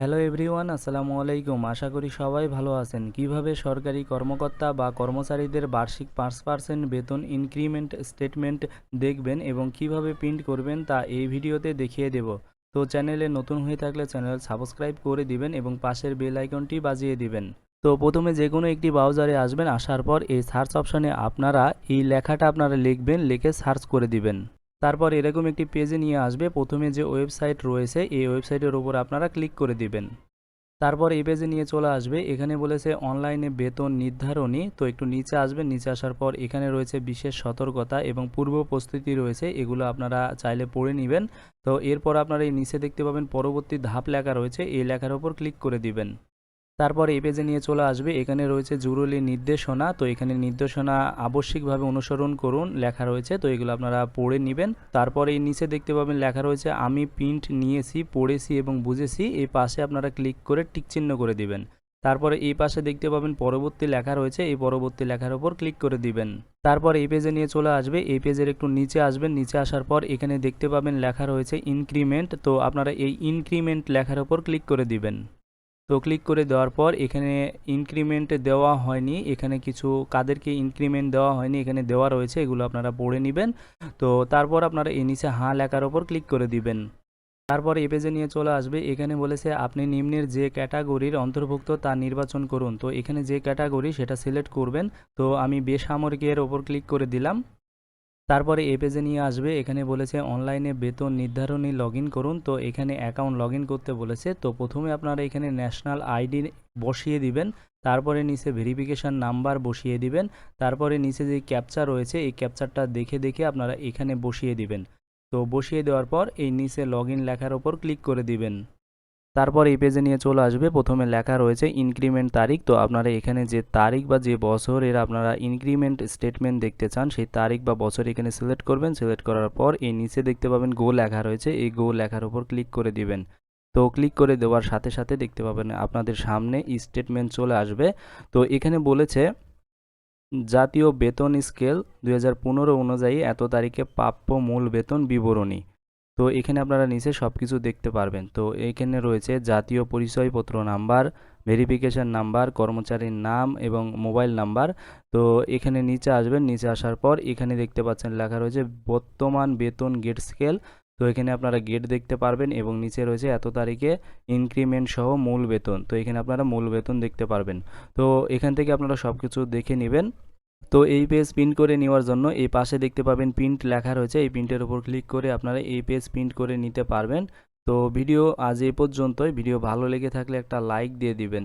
Hello everyone, আসসালামু আলাইকুম। আশা করি সবাই ভালো আছেন। কিভাবে সরকারি কর্মকর্তা বা কর্মচারীদের বার্ষিক 5% বেতন ইনক্রিমেন্ট স্টেটমেন্ট দেখবেন এবং কিভাবে প্রিন্ট করবেন তা এই ভিডিওতে দেখিয়ে দেব। তো চ্যানেলে নতুন হয়ে থাকলে চ্যানেল সাবস্ক্রাইব করে দিবেন এবং পাশের বেল আইকনটি বাজিয়ে দিবেন। তো প্রথমে যে কোনো একটি ব্রাউজারে আসবেন, আসার পর এই সার্চ অপশানে আপনারা এই লেখাটা লিখবেন, লিখে সার্চ করে দিবেন। তারপর এরকম একটি পেজে নিয়ে আসবে। প্রথমে যে ওয়েবসাইট রয়েছে এই ওয়েবসাইটের উপর আপনারা ক্লিক করে দিবেন। তারপর এই পেজে নিয়ে চলে আসবে। এখানে বলেছে অনলাইনে বেতন নির্ধারণী। তো একটু নিচে আসবেন, নিচে আসার পর এখানে রয়েছে বিশেষ সতর্কতা এবং পূর্ব প্রস্তুতি রয়েছে, এগুলো আপনারা চাইলে পড়ে নেবেন। তো এরপর আপনারা এই নিচে দেখতে পাবেন পরবর্তী ধাপ লেখা রয়েছে, এই লেখার উপর ক্লিক করে দিবেন। তারপর এই পেজে নিয়ে চলে আসবে। এখানে রয়েছে জরুরি নির্দেশনা। তো এখানে নির্দেশনা আবশ্যিকভাবে অনুসরণ করুন লেখা রয়েছে, তো এগুলো আপনারা পড়ে নেবেন। তারপর এই নিচে দেখতে পাবেন লেখা রয়েছে আমি প্রিন্ট নিয়েছি, পড়েছি এবং বুঝেছি। এই পাশে আপনারা ক্লিক করে টিক চিহ্ন করে দিবেন। তারপরে এই পাশে দেখতে পাবেন পরবর্তী লেখা রয়েছে, এই পরবর্তী লেখার উপর ক্লিক করে দিবেন। তারপর এই পেজে নিয়ে চলে আসবে। এই পেজের একটু নিচে আসবেন, নিচে আসার পর এখানে দেখতে পাবেন লেখা রয়েছে ইনক্রিমেন্ট। তো আপনারা এই ইনক্রিমেন্ট লেখার উপর ক্লিক করে দিবেন। তো ক্লিক করে দেওয়ার পর এখানে ইনক্রিমেন্ট দেওয়া হয়নি, এখানে কিছু কাদেরকে ইনক্রিমেন্ট দেওয়া হয়নি এখানে দেওয়া রয়েছে, এগুলো আপনারা পড়ে নেবেন। তো তারপর আপনারা এই নিচে হাঁ লেখার ওপর ক্লিক করে দিবেন। তারপর এই পেজে নিয়ে চলে আসবে। এখানে বলেছে আপনি নিম্নের যে ক্যাটাগরির অন্তর্ভুক্ত তা নির্বাচন করুন। তো এখানে যে ক্যাটাগরি সেটা সিলেক্ট করবেন। তো আমি বেসামরিকের ওপর ক্লিক করে দিলাম। তারপরে এই পেজে নিয়ে আসবে। এখানে বলেছে অনলাইনে বেতন নির্ধারণী লগ করুন। তো এখানে অ্যাকাউন্ট লগ করতে বলেছে। তো প্রথমে আপনারা এখানে ন্যাশনাল আইডি বসিয়ে দিবেন। তারপরে নিচে ভেরিফিকেশান নাম্বার বসিয়ে দিবেন। তারপরে নিচে যে ক্যাপচা রয়েছে এই ক্যাপচারটা দেখে দেখে আপনারা এখানে বসিয়ে দিবেন। তো বসিয়ে দেওয়ার পর এই নিচে লগ লেখার ওপর ক্লিক করে দিবেন। তারপর এই পেজে নিয়ে চলে আসবে। প্রথমে লেখা রয়েছে ইনক্রিমেন্ট তারিখ। তো আপনারা এখানে যে তারিখ বা যে বছর এর আপনারা ইনক্রিমেন্ট স্টেটমেন্ট দেখতে চান সেই তারিখ বা বছর এখানে সিলেক্ট করবেন। সিলেক্ট করার পর এই নিচে দেখতে পাবেন গো লেখা রয়েছে, এই গো লেখার উপর ক্লিক করে দিবেন। তো ক্লিক করে দেওয়ার সাথে সাথে দেখতে পাবেন আপনাদের সামনে স্টেটমেন্ট চলে আসবে। তো এখানে বলেছে জাতীয় বেতন স্কেল 2015 অনুযায়ী এত তারিখে প্রাপ্য মূল বেতন বিবরণী। তো এখানে আপনারা নিচে সব কিছু দেখতে পারবেন। তো এখানে রয়েছে জাতীয় পরিচয়পত্র নাম্বার, ভেরিফিকেশান নাম্বার, কর্মচারীর নাম এবং মোবাইল নাম্বার। তো এখানে নিচে আসবেন, নিচে আসার পর এখানে দেখতে পাচ্ছেন লেখা রয়েছে বর্তমান বেতন গেট স্কেল। তো এখানে আপনারা গেট দেখতে পারবেন এবং নিচে রয়েছে এত তারিখে ইনক্রিমেন্ট সহ মূল বেতন। তো এখানে আপনারা মূল বেতন দেখতে পারবেন। তো এখান থেকে আপনারা সব কিছু দেখে নেবেন। তো এই পেজ প্রিন্ট করে নেওয়ার জন্য এই পাশে দেখতে পাবেন প্রিন্ট লেখা রয়েছে, এই প্রিন্টের উপর ক্লিক করে আপনারা এই পেজ প্রিন্ট করে নিতে পারবেন। তো ভিডিও আজ এই পর্যন্তই। ভিডিও ভালো লেগে থাকলে একটা লাইক দিয়ে দিবেন।